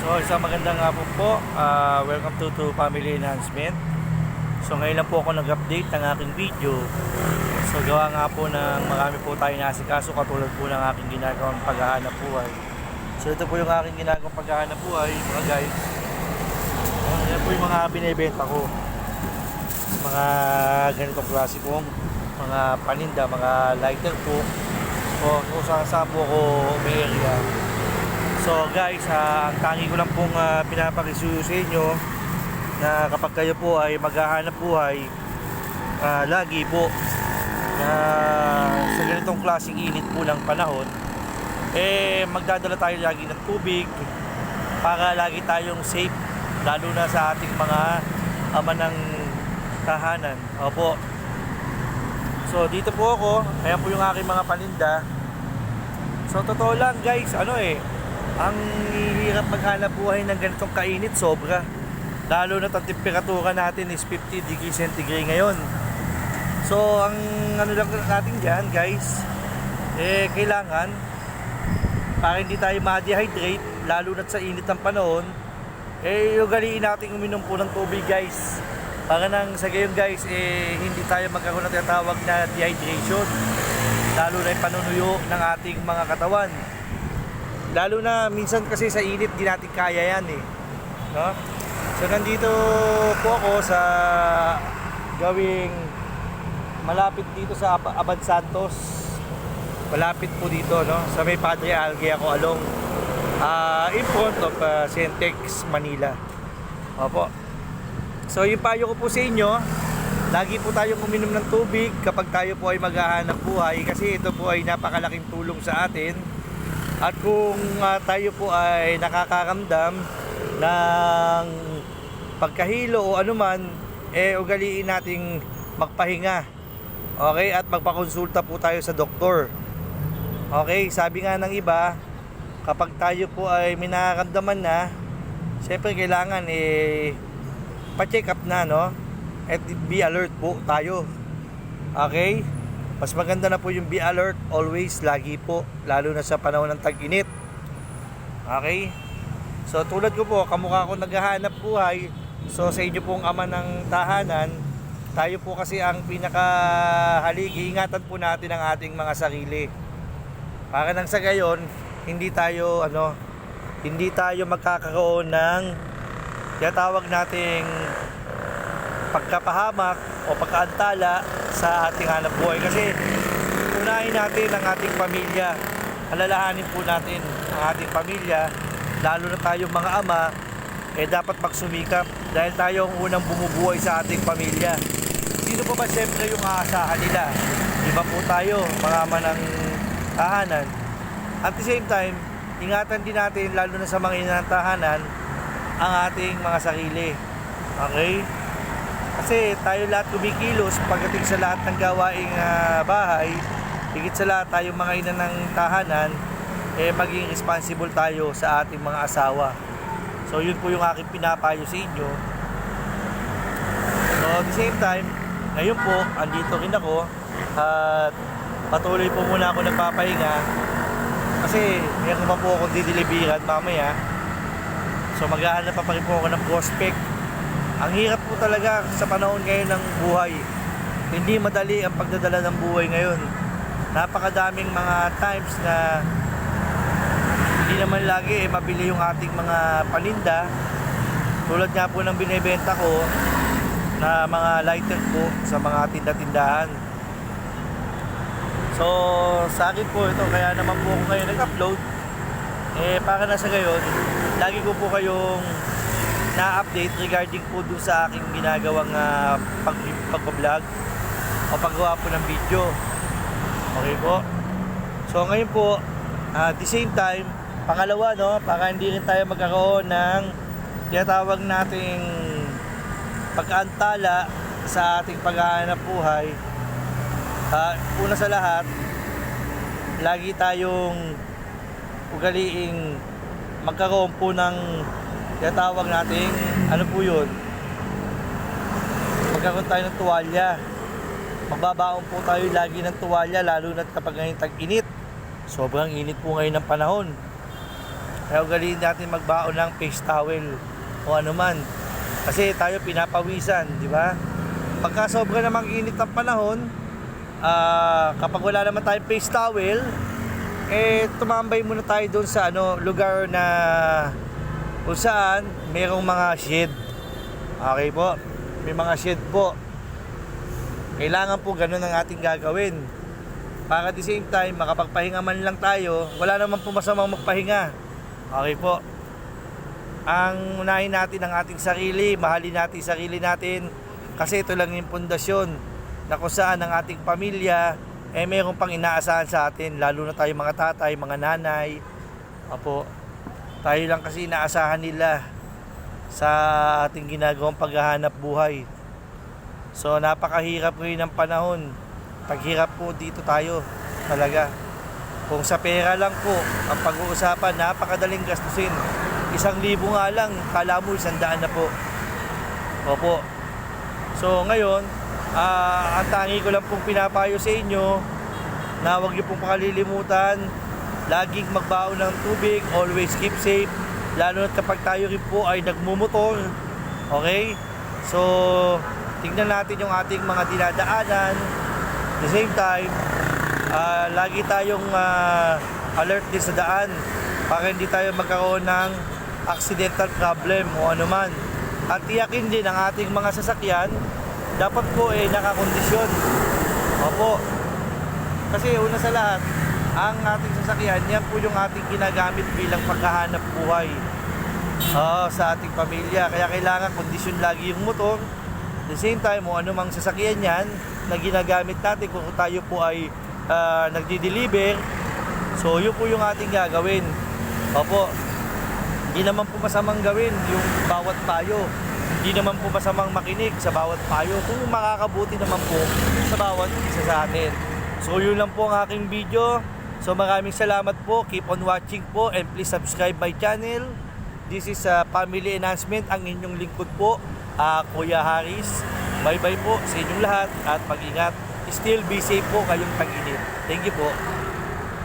So isang magandang hapon po. Welcome to Family Enhancement. So ngayon lang po ako nag-update ng aking video. So gawa nga po ng marami po tayo nasikaso katulad po ng aking ginagawang paghahanap buhay. So ito po yung aking ginagawang paghahanap buhay mga guys. Yan po yung mga binibenta ko. Mga ganitong klase kong mga paninda, mga lighter po. O kung saan po ako may area. So guys, ang tangi ko lang pong pinapakisuyo sa inyo na kapag kayo po ay maghahanap buhay, lagi po na sa ganitong klaseng init po ng panahon, magdadala tayo lagi ng tubig para lagi tayong safe, lalo na sa ating mga ama ng tahanan. Opo. So dito po ako, ayan po yung aking mga paninda. So totoo lang guys, ang hirap maghanap buhay ng ganitong kainit, sobra. Lalo na ang temperatura natin is 50 degrees centigrade ngayon. So ang lang natin dyan guys, kailangan para hindi tayo ma-dehydrate, lalo na sa init ng panahon, ugaliin natin uminom po ng tubig guys. Para nang sa gayon guys, hindi tayo magkaroon ng tinatawag na dehydration, lalo na yung panunuyo ng ating mga katawan. Lalo na minsan kasi sa init di natin kaya yan no? So nandito po ako sa gawing malapit dito sa Abad Santos. Malapit po dito no, sa may Padre Algue ako along in front of Centex Manila. Opo. So yung payo ko po sa inyo, lagi po tayong uminom ng tubig kapag tayo po ay maghahanap buhay, kasi ito po ay napakalaking tulong sa atin. At kung tayo po ay nakakaramdam ng pagkahilo o anuman, ugaliin nating magpahinga. Okay? At magpakonsulta po tayo sa doktor. Okay? Sabi nga ng iba, kapag tayo po ay may nakaramdaman na, syempre kailangan pa-check up na, no? At be alert po tayo. Okay? Mas maganda na po yung be alert always, lagi po, lalo na sa panahon ng tag-init. Okay? So tulad ko po, kamukha ko naghahanap buhay. So sa inyo pong ama ng tahanan, tayo po kasi ang pinakahaligi, ingatan po natin ang ating mga sarili. Para nang sa gayon, hindi tayo magkakaroon ng tinatawag nating pagkapahamak o pagkaantala sa ating hanap buhay. Kasi unahin natin ang ating pamilya, alalahanin po natin ang ating pamilya, lalo na tayong mga ama, dapat magsumikap dahil tayo ang unang bumubuhay sa ating pamilya. Sino pa ba siyempre yung aasahan nila? Iba po tayo, mga ama ng tahanan. At the same time, ingatan din natin, lalo na sa mga ina ng tahanan, ang ating mga sarili. Okay? Kasi tayo lahat kumikilos pagdating sa lahat ng gawaing bahay, higit sa lahat tayong mga ina ng tahanan, maging responsible tayo sa ating mga asawa. So yun po yung aking pinapayo sa inyo. So at the same time, ngayon po, andito rin ako at patuloy po muna ako nagpapahinga kasi meron pa po akong dideliveran mamaya. So maghahanap pa rin po ako ng prospect. Ang hirap po talaga sa panahon ngayon ng buhay. Hindi madali ang pagdadala ng buhay ngayon. Napakadaming mga times na hindi naman lagi mabili yung ating mga paninda. Tulad nga po ng binibenta ko na mga lighter po sa mga tinda-tindahan. So sa akin po ito, kaya naman po ako ngayon nag-upload. Para na sa gayon, lagi ko po kayong na-update regarding po doon sa aking ginagawang pag-vlog o paggawa po ng video. Okay po. So ngayon po, at the same time, pangalawa, no, para hindi rin tayo magkaroon ng tinatawag nating pagkaantala sa ating paghahanap buhay. Una sa lahat, lagi tayong ugaliing magkaroon po ng tinatawag natin, po yun, magkaroon tayo ng tuwalya. Magbabaon po tayo lagi ng tuwalya, lalo na kapag ngayon tag-init. Sobrang init po ngayon ng panahon. Kaya ugaliin natin magbaon ng face towel o ano man. Kasi tayo pinapawisan, di ba? Pagka sobra namang init ng panahon, kapag wala naman tayong face towel, tumambay muna tayo doon sa lugar na kung saan mayroong mga shed. Okay po, may mga shed po. Kailangan po ganun ang ating gagawin. Para at the same time, makapagpahinga man lang tayo, wala naman po masamang magpahinga. Okay po. Ang unahin natin ang ating sarili, mahalin natin sarili natin. Kasi ito lang yung pundasyon na kung saan ang ating pamilya, mayroon pang inaasahan sa atin. Lalo na tayo mga tatay, mga nanay. Opo, tayo lang kasi inaasahan nila sa ating ginagawang paghahanap buhay. So napakahirap ngayon ng panahon. Paghirap po dito tayo talaga. Kung sa pera lang po ang pag-uusapan, napakadaling gastusin. 1,000 nga lang, kala mo 100 na po. Opo. So ngayon, ang tangi ko lang pong pinapayo sa inyo na huwag niyo pong pakalilimutan, laging magbaon ng tubig, always keep safe, lalo na kapag tayo rin po ay nagmumotor. Okay? So tingnan natin yung ating mga dinadaanan. At the same time, lagi tayong alert din sa daan para hindi tayo magkaroon ng accidental problem o anuman. At tiyakin din ang ating mga sasakyan dapat po nakakondisyon. Opo. Kasi una sa lahat, ang ating sasakyan, yan po yung ating ginagamit bilang paghahanap buhay sa ating pamilya. Kaya kailangan kondisyon lagi yung motor. At the same time, o anumang sasakyan yan na ginagamit natin kung tayo po ay nagdi-deliver. So yun po yung ating gagawin. Opo. Hindi naman po masamang gawin yung bawat payo. Hindi naman po masamang makinig sa bawat payo kung makakabuti naman po sa bawat isa sa atin. So yun lang po ang aking video. So maraming salamat po. Keep on watching po and please subscribe my channel. This is Family Enhancement. Ang inyong lingkod po, Kuya Haris. Bye bye po sa inyong lahat at mag-ingat. Still be safe po kayong tag-init. Thank you po.